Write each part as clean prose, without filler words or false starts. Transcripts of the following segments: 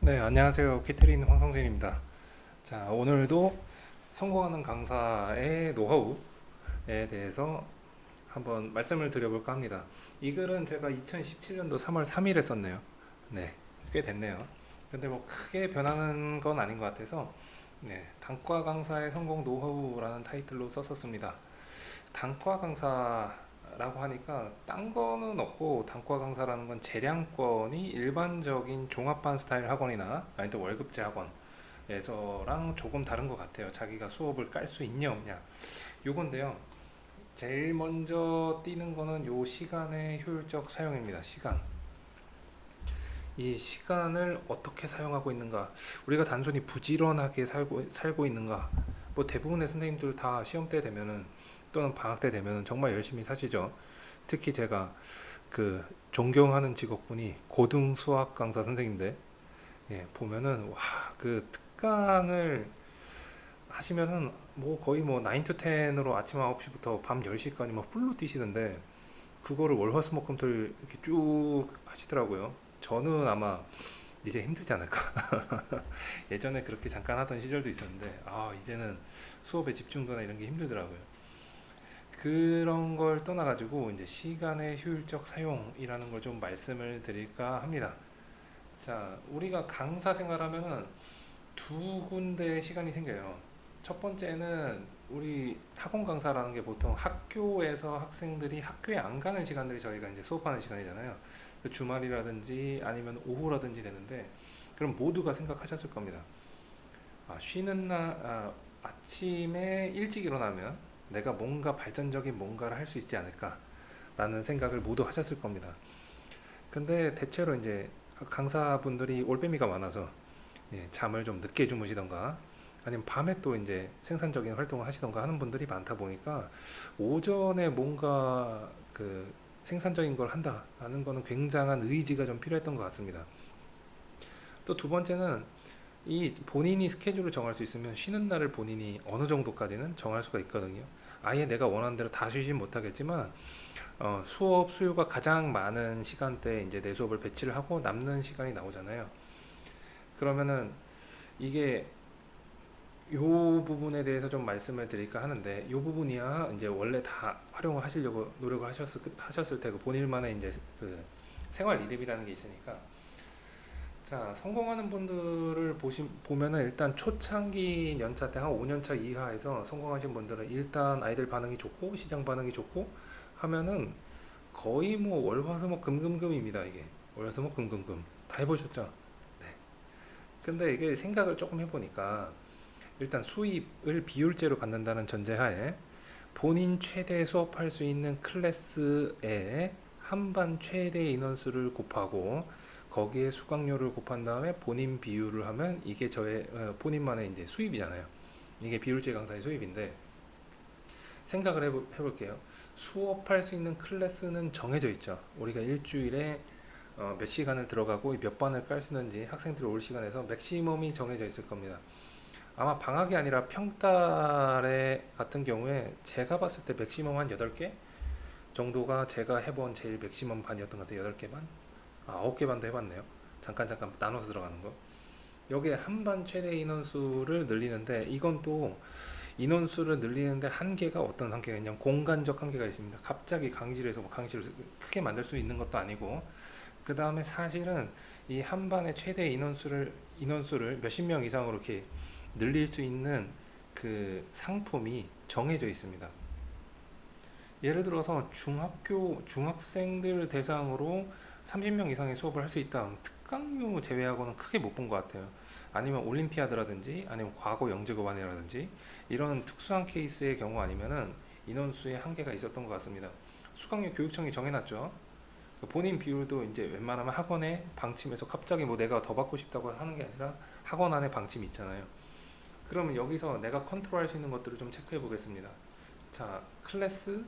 네, 안녕하세요. 캐트린 황성진입니다. 자, 오늘도 성공하는 강사의 노하우에 대해서 한번 말씀을 드려볼까 합니다. 이 글은 제가 2017년도 3월 3일에 썼네요. 네, 꽤 됐네요. 근데 뭐 크게 변하는 건 아닌 것 같아서 네, 단과 강사의 성공 노하우라는 타이틀로 썼었습니다. 단과 강사라고 하니까 딴 거는 없고 단과 강사라는 건 재량권이 일반적인 종합반 스타일 학원이나 아니면 월급제 학원에서랑 조금 다른 것 같아요. 자기가 수업을 깔 수 있냐 없냐 요건데요. 제일 먼저 띄는 거는 요 시간의 효율적 사용입니다. 시간. 이 시간을 어떻게 사용하고 있는가? 우리가 단순히 부지런하게 살고 있는가? 뭐 대부분의 선생님들 다 시험 때 되면은 또는 방학 때 되면은 정말 열심히 사시죠. 특히 제가 그 존경하는 직업군이 고등 수학 강사 선생님들, 예, 보면은 와, 그 특강을 하시면은 뭐 거의 뭐 9 to 10으로 아침 9시부터 밤 10시까지 막 풀로 뛰시는데 그거를 월화수목금토일 이렇게 쭉 하시더라고요. 저는 아마 이제 힘들지 않을까. 예전에 그렇게 잠깐 하던 시절도 있었는데 이제는 수업에 집중도나 이런 게 힘들더라고요. 그런 걸 떠나가지고 이제 시간의 효율적 사용이라는 걸 좀 말씀을 드릴까 합니다. 자, 우리가 강사 생활하면은 두 군데의 시간이 생겨요. 첫 번째는 우리 학원 강사라는 게 보통 학교에서 학생들이 학교에 안 가는 시간들이 저희가 이제 수업하는 시간이잖아요. 주말이라든지 아니면 오후라든지 되는데 그럼 모두가 생각하셨을 겁니다. 쉬는 날 아침에 일찍 일어나면 내가 뭔가 발전적인 뭔가를 할 수 있지 않을까라는 생각을 모두 하셨을 겁니다. 근데 대체로 이제 강사분들이 올빼미가 많아서 잠을 좀 늦게 주무시던가 아니면 밤에 또 이제 생산적인 활동을 하시던가 하는 분들이 많다 보니까 오전에 뭔가 그 생산적인 걸 한다는 거는 굉장한 의지가 좀 필요했던 것 같습니다. 또 두 번째는 이 본인이 스케줄을 정할 수 있으면 쉬는 날을 본인이 어느 정도까지는 정할 수가 있거든요. 아예 내가 원하는 대로 다 쉬진 못하겠지만 수업 수요가 가장 많은 시간대에 이제 내 수업을 배치를 하고 남는 시간이 나오잖아요. 그러면은 이게 요 부분에 대해서 좀 말씀을 드릴까 하는데 요 부분이야 이제 원래 다 활용을 하시려고 노력을 하셨을 테고 본인만의 이제 그 생활 리듬이라는 게 있으니까 자, 성공하는 분들을 보면은 일단 초창기 연차 때 한 5년차 이하에서 성공하신 분들은 일단 아이들 반응이 좋고 시장 반응이 좋고 하면은 거의 뭐 월화수목 금금금입니다. 이게 월화수목 금금금 다 해보셨죠? 네. 근데 이게 생각을 조금 해보니까 일단 수입을 비율제로 받는다는 전제하에 본인 최대 수업할 수 있는 클래스에 한반 최대 인원수를 곱하고 거기에 수강료를 곱한 다음에 본인 비율을 하면 이게 저의 본인만의 이제 수입이잖아요. 이게 비율제 강사의 수입인데 생각을 해볼게요. 수업할 수 있는 클래스는 정해져 있죠. 우리가 일주일에 몇 시간을 들어가고 몇 반을 깔 수 있는지 학생들이 올 시간에서 맥시멈이 정해져 있을 겁니다. 아마 방학이 아니라 평달에 같은 경우에 제가 봤을 때 맥시멈 한 8개 정도가 제가 해본 제일 맥시멈 반이었던 것 같아요. 8개 반? 9개 반도 해봤네요. 잠깐 나눠서 들어가는 거. 여기에 한반 최대 인원수를 늘리는데 이건 또 인원수를 늘리는데 한계가 어떤 한계가 있냐면 공간적 한계가 있습니다. 갑자기 강의실에서 뭐 강의실을 크게 만들 수 있는 것도 아니고 그 다음에 사실은 이 한반의 최대 인원수를 몇십 명 이상으로 이렇게 늘릴 수 있는 그 상품이 정해져 있습니다. 예를 들어서 중학생들 대상으로 30명 이상의 수업을 할 수 있다. 특강료 제외하고는 크게 못 본 것 같아요. 아니면 올림피아드라든지 아니면 과거 영재고반이라든지 이런 특수한 케이스의 경우 아니면은 인원수의 한계가 있었던 것 같습니다. 수강료 교육청이 정해놨죠. 본인 비율도 이제 웬만하면 학원에 방침해서 갑자기 뭐 내가 더 받고 싶다고 하는 게 아니라 학원 안에 방침이 있잖아요. 그러면 여기서 내가 컨트롤할 수 있는 것들을 좀 체크해 보겠습니다. 자, 클래스하고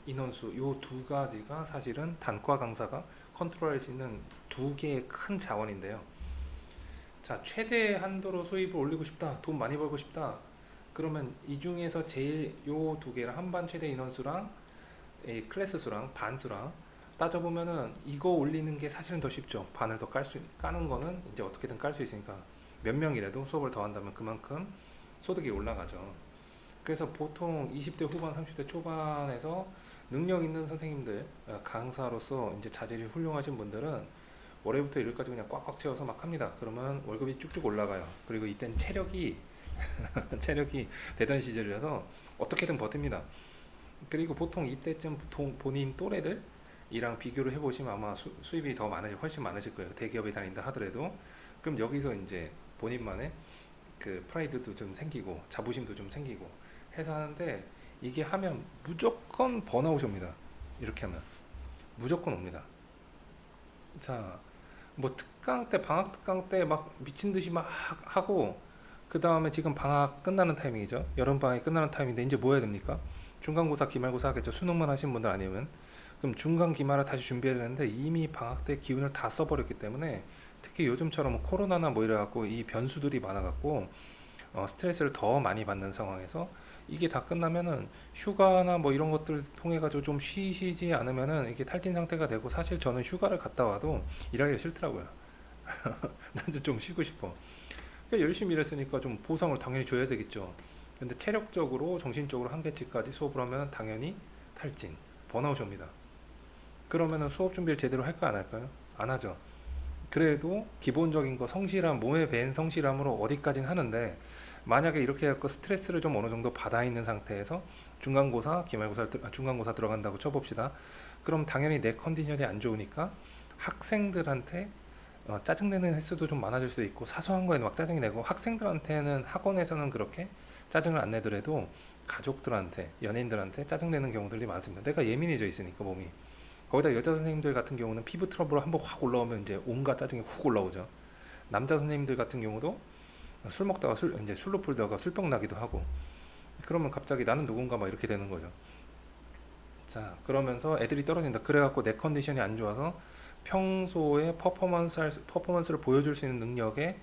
인원수 요 두 가지가 사실은 단과 강사가 컨트롤할 수 있는 두 개의 큰 자원인데요. 자, 최대 한도로 수입을 올리고 싶다. 돈 많이 벌고 싶다. 그러면 이 중에서 제일 요 두 개를 한반 최대 인원수랑 이 클래스 수랑 반 수랑 따져보면은 이거 올리는 게 사실은 더 쉽죠. 반을 더 까는 거는 이제 어떻게든 깔 수 있으니까 몇 명이라도 수업을 더 한다면 그만큼 소득이 올라가죠. 그래서 보통 20대 후반, 30대 초반에서 능력 있는 선생님들, 강사로서 이제 자질이 훌륭하신 분들은 월요일부터 일요일까지 그냥 꽉꽉 채워서 막 합니다. 그러면 월급이 쭉쭉 올라가요. 그리고 이땐 체력이 체력이 되던 시절이라서 어떻게든 버팁니다. 그리고 보통 이때쯤 본인 또래들이랑 비교를 해보시면 아마 수입이 더 훨씬 많으실 거예요. 대기업에 다닌다 하더라도. 그럼 여기서 이제 본인만의 그 프라이드도 좀 생기고 자부심도 좀 생기고 해서 하는데, 이게 하면 무조건 번아웃이 옵니다. 이렇게 하면 무조건 옵니다. 자, 뭐 특강 때, 방학 특강 때 막 미친 듯이 막 하고, 그 다음에 지금 방학 끝나는 타이밍이죠. 여름 방학이 끝나는 타이밍인데 이제 뭐 해야 됩니까? 중간고사, 기말고사 하겠죠. 수능만 하신 분들 아니면. 그럼 중간 기말을 다시 준비해야 되는데 이미 방학 때 기운을 다 써버렸기 때문에, 특히 요즘처럼 뭐 코로나나 뭐 이래갖고 이 변수들이 많아갖고 스트레스를 더 많이 받는 상황에서 이게 다 끝나면은 휴가나 뭐 이런 것들 통해 가지고 좀 쉬시지 않으면은 이게 탈진 상태가 되고, 사실 저는 휴가를 갔다 와도 일하기가 싫더라고요. 난 좀 쉬고 싶어. 그러니까 열심히 일했으니까 좀 보상을 당연히 줘야 되겠죠. 근데 체력적으로 정신적으로 한계치까지 수업을 하면 당연히 탈진, 번아웃이 옵니다. 그러면은 수업 준비를 제대로 할까 안 할까요? 안 하죠. 그래도 기본적인 거 성실함, 몸에 밴 성실함으로 어디까지는 하는데, 만약에 이렇게 해서 스트레스를 좀 어느 정도 받아 있는 상태에서 중간고사, 기말고사, 중간고사 들어간다고 쳐봅시다. 그럼 당연히 내 컨디션이 안 좋으니까 학생들한테 짜증내는 횟수도 좀 많아질 수도 있고, 사소한 거에는 막 짜증이 내고, 학생들한테는 학원에서는 그렇게 짜증을 안 내더라도 가족들한테, 연인들한테 짜증내는 경우들이 많습니다. 내가 예민해져 있으니까 몸이. 거기다 여자 선생님들 같은 경우는 피부 트러블 한번 확 올라오면 이제 온갖 짜증이 훅 올라오죠. 남자 선생님들 같은 경우도 술 먹다가 이제 술로 풀다가 술병 나기도 하고, 그러면 갑자기 나는 누군가 막 이렇게 되는 거죠. 자, 그러면서 애들이 떨어진다. 그래갖고 내 컨디션이 안 좋아서 평소에 퍼포먼스를 보여줄 수 있는 능력에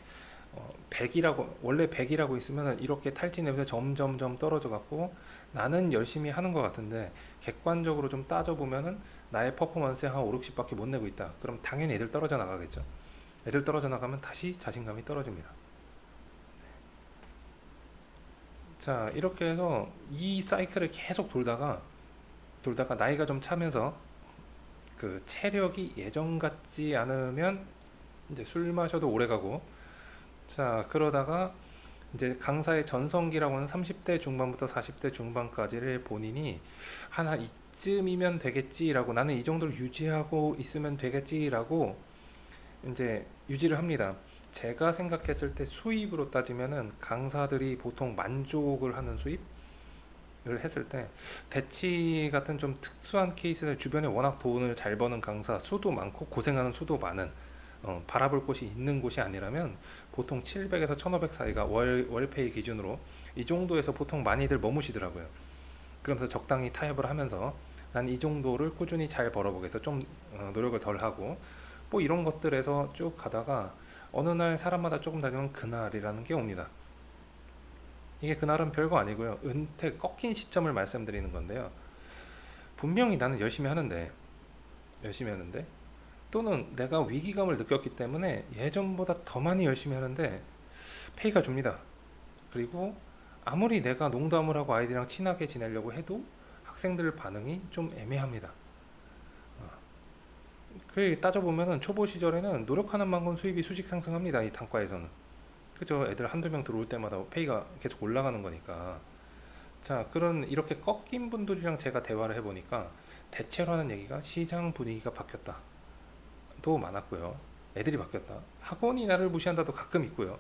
100이라고, 원래 100이라고 있으면 이렇게 탈진하면서 점점점 떨어져 갖고, 나는 열심히 하는 것 같은데 객관적으로 좀 따져보면은 나의 퍼포먼스에 한 5, 60밖에 못 내고 있다. 그럼 당연히 애들 떨어져 나가겠죠. 애들 떨어져 나가면 다시 자신감이 떨어집니다. 자, 이렇게 해서 이 사이클을 계속 돌다가 나이가 좀 차면서 그 체력이 예전 같지 않으면 이제 술 마셔도 오래 가고, 자, 그러다가 이제 강사의 전성기라고 하는 30대 중반부터 40대 중반까지를 본인이 한 이쯤이면 되겠지라고, 나는 이 정도를 유지하고 있으면 되겠지라고 이제 유지를 합니다. 제가 생각했을 때 수입으로 따지면은 강사들이 보통 만족을 하는 수입을 했을 때, 대치 같은 좀 특수한 케이스는 주변에 워낙 돈을 잘 버는 강사 수도 많고 고생하는 수도 많은, 바라볼 곳이 있는 곳이 아니라면 보통 700에서 1500 사이가 월페이 기준으로 이 정도에서 보통 많이들 머무시더라고요. 그러면서 적당히 타협을 하면서 난 이 정도를 꾸준히 잘 벌어보겠어, 좀 노력을 덜 하고 뭐 이런 것들에서 쭉 가다가 어느 날 사람마다 조금 다르면 그날이라는 게 옵니다. 이게 그날은 별거 아니고요. 은퇴 꺾인 시점을 말씀드리는 건데요. 분명히 나는 열심히 하는데 또는 내가 위기감을 느꼈기 때문에 예전보다 더 많이 열심히 하는데 페이가 줍니다. 그리고 아무리 내가 농담을 하고 아이들이랑 친하게 지내려고 해도 학생들 반응이 좀 애매합니다. 그 따져보면은 초보 시절에는 노력하는 만큼 수입이 수직 상승합니다. 이 단과에서는. 그죠? 애들 한두 명 들어올 때마다 페이가 계속 올라가는 거니까. 자, 그런 이렇게 꺾인 분들이랑 제가 대화를 해보니까 대체로 하는 얘기가 시장 분위기가 바뀌었다 도 많았고요. 애들이 바뀌었다. 학원이 나를 무시한다도 가끔 있고요.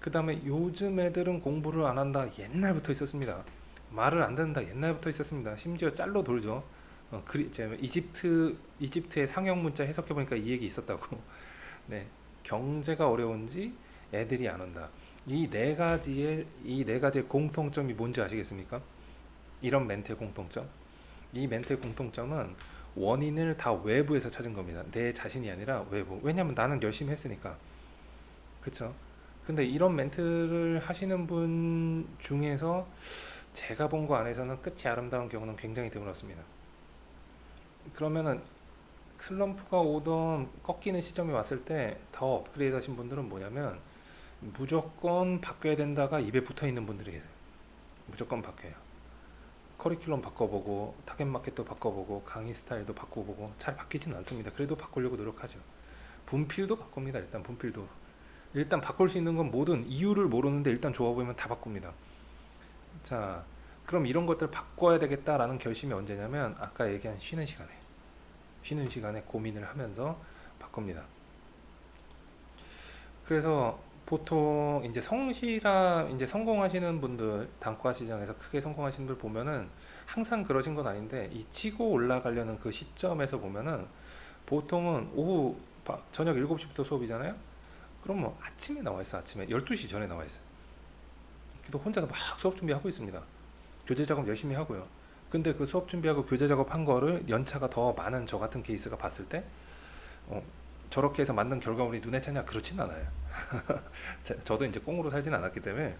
그 다음에 요즘 애들은 공부를 안 한다 옛날부터 있었습니다. 말을 안 듣는다 옛날부터 있었습니다. 심지어 짤로 돌죠. 제가 이집트의 상형 문자 해석해 보니까 이 얘기 있었다고. 네, 경제가 어려운지 애들이 안 온다. 이 네 가지의 공통점이 뭔지 아시겠습니까? 이런 멘트의 공통점. 이 멘트의 공통점은 원인을 다 외부에서 찾은 겁니다. 내 자신이 아니라 외부. 왜냐면 나는 열심히 했으니까. 그쵸? 근데 이런 멘트를 하시는 분 중에서 제가 본 거 안에서는 끝이 아름다운 경우는 굉장히 드물었습니다. 그러면은 슬럼프가 오던 꺾이는 시점이 왔을 때 더 업그레이드 하신 분들은 뭐냐면 무조건 바뀌어야 된다가 입에 붙어 있는 분들이 계세요. 무조건 바뀌어요. 커리큘럼 바꿔보고 타겟 마켓도 바꿔보고 강의 스타일도 바꿔보고 잘 바뀌진 않습니다. 그래도 바꾸려고 노력하죠. 분필도 바꿉니다. 일단 분필도 일단 바꿀 수 있는 건 뭐든 이유를 모르는데 일단 좋아 보이면 다 바꿉니다. 자, 그럼 이런 것들 바꿔야 되겠다라는 결심이 언제냐면 아까 얘기한 쉬는 시간에 고민을 하면서 바꿉니다. 그래서 보통 이제 성실한 이제 성공하시는 분들 단과 시장에서 크게 성공하시는 분들 보면은 항상 그러신 건 아닌데 이 치고 올라가려는 그 시점에서 보면은 보통은 저녁 7시부터 수업이잖아요. 그럼 뭐 아침에 나와 있어. 아침에 12시 전에 나와 있어요. 그래서 혼자서 막 수업 준비하고 있습니다. 교재 작업 열심히 하고요. 근데 그 수업 준비하고 교재 작업한 거를 연차가 더 많은 저 같은 케이스가 봤을 때 어, 저렇게 해서 만든 결과물이 눈에 채냐? 그렇진 않아요. 저도 이제 꽁으로 살진 않았기 때문에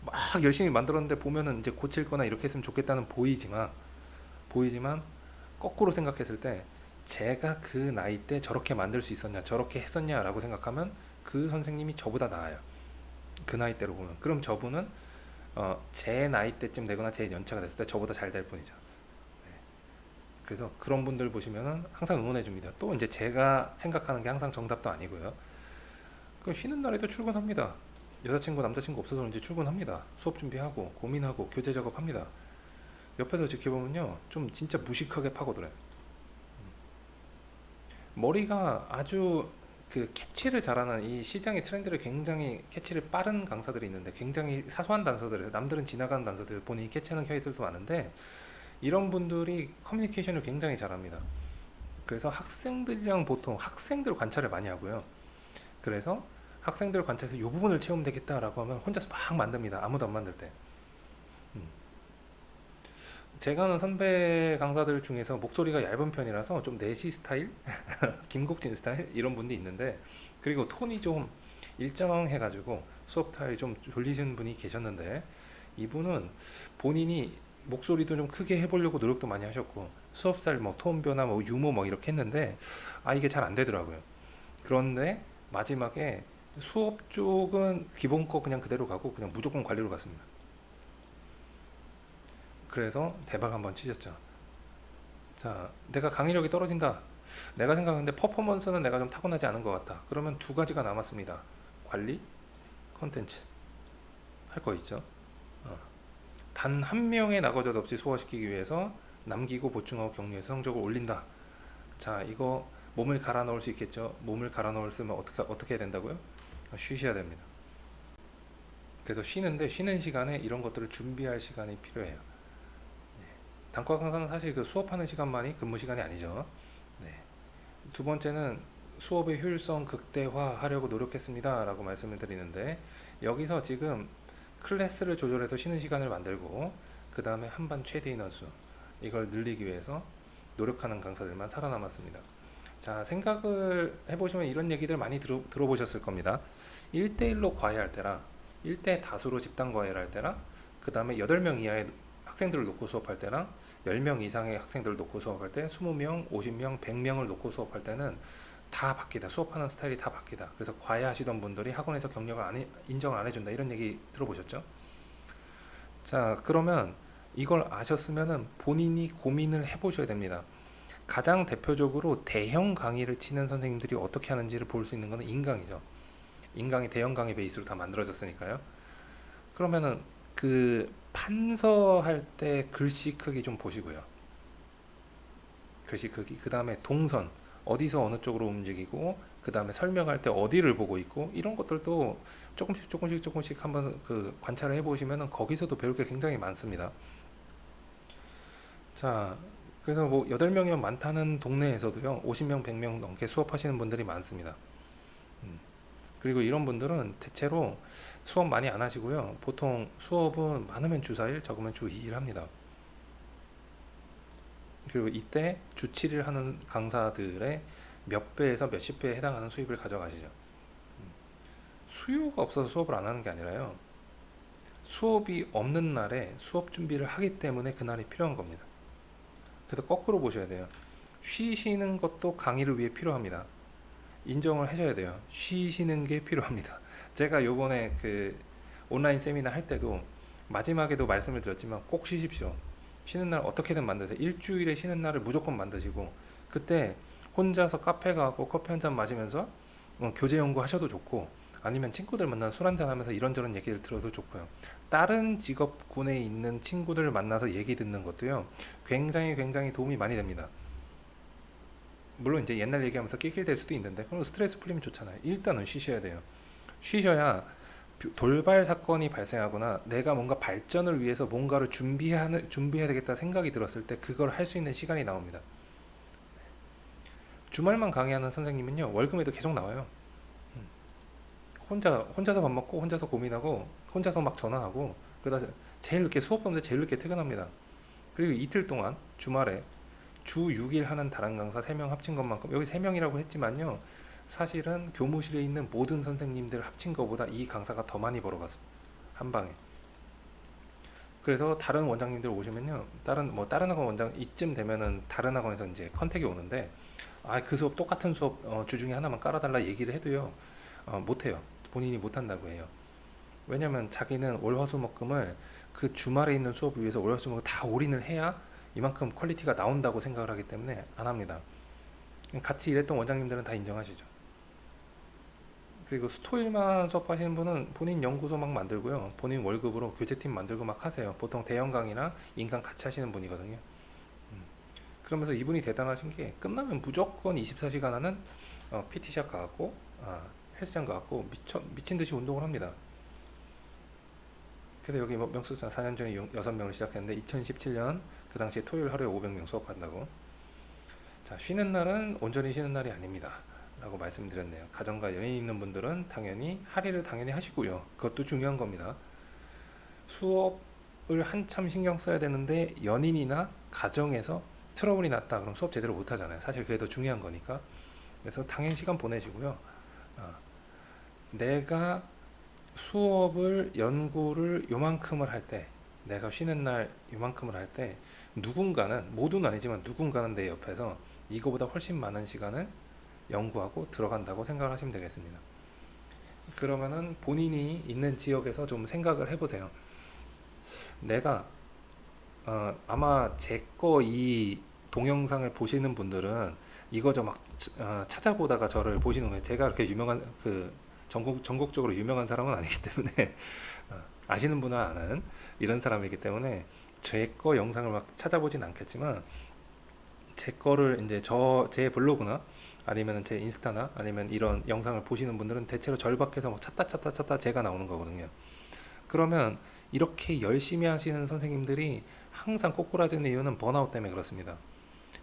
막 열심히 만들었는데 보면은 이제 고칠 거나 이렇게 했으면 좋겠다는 보이지만 거꾸로 생각했을 때 제가 그 나이 때 저렇게 만들 수 있었냐 저렇게 했었냐라고 생각하면 그 선생님이 저보다 나아요. 그 나이 때로 보면 그럼 저분은 제 나이 때쯤 되거나 제 연차가 됐을 때 저보다 잘 될 뿐이죠. 네. 그래서 그런 분들 보시면은 항상 응원해 줍니다. 또 이제 제가 생각하는 게 항상 정답도 아니고요. 그 쉬는 날에도 출근합니다. 여자친구 남자친구 없어서 그런지 출근합니다. 수업 준비하고 고민하고 교재 작업합니다. 옆에서 지켜보면요 좀 진짜 무식하게 파고들어요. 머리가 아주 그 캐치를 잘하는 이 시장의 트렌드를 굉장히 캐치를 빠른 강사들이 있는데 굉장히 사소한 단서들 남들은 지나가는 단서들 본인이 캐치하는 케이스들도 많은데 이런 분들이 커뮤니케이션을 굉장히 잘합니다. 그래서 학생들이랑 보통 학생들 관찰을 많이 하고요. 그래서 학생들 관찰해서 이 부분을 채우면 되겠다라고 하면 혼자서 막 만듭니다. 아무도 안 만들 때. 음. 제가 아는 선배 강사들 중에서 목소리가 얇은 편이라서 좀 내시 스타일, 김국진 스타일 이런 분도 있는데 그리고 톤이 좀 일정해가지고 수업 스타일이 좀 졸리신 분이 계셨는데 이분은 본인이 목소리도 좀 크게 해보려고 노력도 많이 하셨고 수업 스타일 뭐 톤 변화 뭐 유머 뭐 이렇게 했는데 이게 잘 안 되더라고요. 그런데 마지막에 수업 쪽은 기본 거 그냥 그대로 가고 그냥 무조건 관리로 갔습니다. 그래서 대박 한번 치셨죠. 자, 내가 강의력이 떨어진다. 내가 생각하는데 퍼포먼스는 내가 좀 타고나지 않은 것 같다. 그러면 두 가지가 남았습니다. 관리, 컨텐츠. 할 거 있죠. 단 한 명의 나거젓 없이 소화시키기 위해서 남기고 보충하고 격려해서 성적을 올린다. 자, 이거 몸을 갈아 넣을 수 있겠죠. 몸을 갈아 넣을 쓰면 어떻게 해야 된다고요? 쉬셔야 됩니다. 그래서 쉬는 시간에 이런 것들을 준비할 시간이 필요해요. 단과 강사는 사실 그 수업하는 시간만이 근무 시간이 아니죠. 네. 두 번째는 수업의 효율성 극대화하려고 노력했습니다 라고 말씀을 드리는데 여기서 지금 클래스를 조절해서 쉬는 시간을 만들고 그 다음에 한반 최대 인원수 이걸 늘리기 위해서 노력하는 강사들만 살아남았습니다. 자, 생각을 해보시면 이런 얘기들 많이 들어보셨을 겁니다. 1대1로 과외할 때랑 1대 다수로 집단 과외를 할 때랑 그 다음에 8명 이하의 학생들을 놓고 수업할 때랑 10명 이상의 학생들을 놓고 수업할 때 20명, 50명, 100명을 놓고 수업할 때는 다 바뀌다. 수업하는 스타일이 다 바뀌다. 그래서 과외하시던 분들이 학원에서 경력을 인정을 안 해준다. 이런 얘기 들어보셨죠? 자, 그러면 이걸 아셨으면은 본인이 고민을 해보셔야 됩니다. 가장 대표적으로 대형 강의를 치는 선생님들이 어떻게 하는지를 볼 수 있는 것은 인강이죠. 인강이 대형 강의 베이스로 다 만들어졌으니까요. 그러면은 그 판서할 때 글씨 크기 좀 보시고요. 글씨 크기, 그 다음에 동선, 어디서 어느 쪽으로 움직이고, 그 다음에 설명할 때 어디를 보고 있고, 이런 것들도 조금씩 한번 그 관찰을 해보시면 거기서도 배울 게 굉장히 많습니다. 자, 그래서 뭐 8명이면 많다는 동네에서도요, 50명, 100명 넘게 수업하시는 분들이 많습니다. 그리고 이런 분들은 대체로 수업 많이 안 하시고요. 보통 수업은 많으면 주 4일, 적으면 주 2일 합니다. 그리고 이때 주 7일 하는 강사들의 몇 배에서 몇십 배에 해당하는 수입을 가져가시죠. 수요가 없어서 수업을 안 하는 게 아니라요. 수업이 없는 날에 수업 준비를 하기 때문에 그날이 필요한 겁니다. 그래서 거꾸로 보셔야 돼요. 쉬시는 것도 강의를 위해 필요합니다. 인정을 해줘야 돼요. 쉬시는 게 필요합니다. 제가 요번에 그 온라인 세미나 할 때도 마지막에도 말씀을 드렸지만 꼭 쉬십시오. 쉬는 날 어떻게든 만드세요. 일주일에 쉬는 날을 무조건 만드시고, 그때 혼자서 카페 가고 커피 한 잔 마시면서 교재 연구하셔도 좋고, 아니면 친구들 만나서 술 한잔 하면서 이런저런 얘기를 들어도 좋고요. 다른 직업군에 있는 친구들을 만나서 얘기 듣는 것도요, 굉장히 도움이 많이 됩니다. 물론 이제 옛날 얘기하면서 낄낄댈 수도 있는데, 그럼 스트레스 풀리면 좋잖아요. 일단은 쉬셔야 돼요. 쉬셔야 돌발 사건이 발생하거나 내가 뭔가 발전을 위해서 뭔가를 준비해야 되겠다 생각이 들었을 때 그걸 할 수 있는 시간이 나옵니다. 주말만 강의하는 선생님은요, 월급에도 계속 나와요. 혼자서 밥 먹고 혼자서 고민하고 혼자서 막 전화하고, 그러다 제일 늦게 수업 없는데 제일 늦게 퇴근합니다. 그리고 이틀 동안 주말에 주 6일 하는 다른 강사 3명 합친 것만큼, 여기 3명이라고 했지만요, 사실은 교무실에 있는 모든 선생님들 합친 것보다 이 강사가 더 많이 벌어갔습니다. 한 방에. 그래서 다른 원장님들 오시면요, 다른 학원 원장 이쯤 되면은 다른 학원에서 이제 컨택이 오는데, 그 수업 똑같은 수업 주중에 하나만 깔아달라 얘기를 해도요, 못해요. 본인이 못한다고 해요. 왜냐면 자기는 월화수목금을 그 주말에 있는 수업을 위해서 월화수목을 다 올인을 해야 이만큼 퀄리티가 나온다고 생각을 하기 때문에 안 합니다. 같이 일했던 원장님들은 다 인정하시죠. 그리고 수토일만 수업하시는 분은 본인 연구소 막 만들고요, 본인 월급으로 교재팀 만들고 막 하세요. 보통 대형 강의나 인강 같이 하시는 분이거든요. 그러면서 이분이 대단하신 게, 끝나면 무조건 24시간 하는 PT샵 가고 헬스장 가고 미친 듯이 운동을 합니다. 그래서 여기 명수장 4년 전에 6명을 시작했는데 2017년 그 당시에 토요일 하루에 500명 수업한다고. 자, 쉬는 날은 온전히 쉬는 날이 아닙니다 라고 말씀드렸네요. 가정과 연인 있는 분들은 당연히 할애를 당연히 하시고요. 그것도 중요한 겁니다. 수업을 한참 신경 써야 되는데 연인이나 가정에서 트러블이 났다 그럼 수업 제대로 못 하잖아요. 사실 그게 더 중요한 거니까. 그래서 당연히 시간 보내시고요. 내가 수업을 연구를 요만큼을 할 때, 내가 쉬는 날 요만큼을 할 때, 누군가는, 모두는 아니지만 누군가는 내 옆에서 이거보다 훨씬 많은 시간을 연구하고 들어간다고 생각을 하시면 되겠습니다. 그러면은 본인이 있는 지역에서 좀 생각을 해보세요. 내가 아마 제 거 이 동영상을 보시는 분들은 이거저 막 찾아보다가 저를 보시는 거예요. 제가 그렇게 유명한 전국적으로 유명한 사람은 아니기 때문에 아시는 분은 아는 이런 사람이기 때문에 제 거 영상을 막 찾아보진 않겠지만, 제 거를 이제 제 블로그나 아니면 제 인스타나 아니면 이런 영상을 보시는 분들은 대체로 절박해서 막 찾다 제가 나오는 거거든요. 그러면 이렇게 열심히 하시는 선생님들이 항상 꼬꾸라지는 이유는 번아웃 때문에 그렇습니다.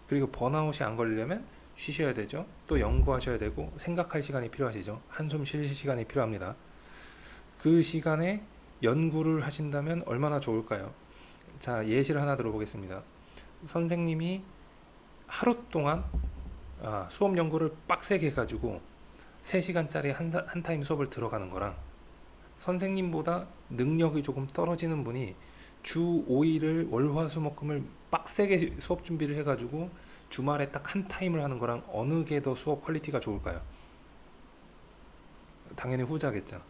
그리고 번아웃이 안 걸리려면 쉬셔야 되죠. 또 연구하셔야 되고 생각할 시간이 필요하시죠. 한숨 쉴 시간이 필요합니다. 그 시간에 연구를 하신다면 얼마나 좋을까요? 자, 예시를 하나 들어보겠습니다. 선생님이 하루 동안 수업 연구를 빡세게 해가지고 3시간짜리 한 타임 수업을 들어가는 거랑, 선생님보다 능력이 조금 떨어지는 분이 주 5일을 월화수목금을 빡세게 수업 준비를 해가지고 주말에 딱 한 타임을 하는 거랑 어느 게 더 수업 퀄리티가 좋을까요? 당연히 후자겠죠.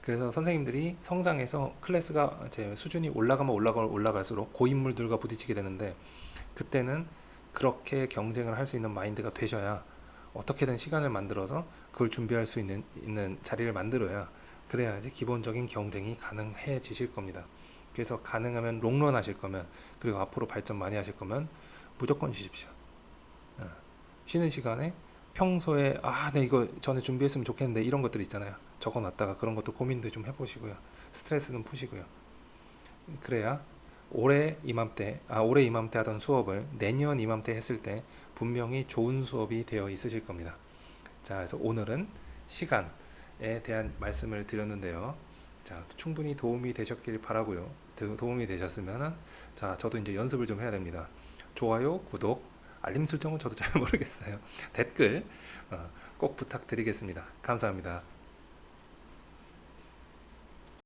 그래서 선생님들이 성장해서 클래스가 제 수준이 올라가면 올라갈수록 고인물들과 부딪히게 되는데, 그때는 그렇게 경쟁을 할 수 있는 마인드가 되셔야 어떻게든 시간을 만들어서 그걸 준비할 수 있는 자리를 만들어야, 그래야지 기본적인 경쟁이 가능해지실 겁니다. 그래서 가능하면 롱런 하실 거면, 그리고 앞으로 발전 많이 하실 거면 무조건 쉬십시오. 쉬는 시간에 평소에 네, 이거 전에 준비했으면 좋겠는데 이런 것들 있잖아요. 적어놨다가 그런 것도 고민도 좀 해보시고요. 스트레스는 푸시고요. 그래야 올해 이맘때 하던 수업을 내년 이맘때 했을 때 분명히 좋은 수업이 되어 있으실 겁니다. 자, 그래서 오늘은 시간에 대한 말씀을 드렸는데요. 자, 충분히 도움이 되셨길 바라고요. 도움이 되셨으면은, 자, 저도 이제 연습을 좀 해야 됩니다. 좋아요, 구독, 알림 설정은 저도 잘 모르겠어요. 댓글 꼭 부탁드리겠습니다. 감사합니다.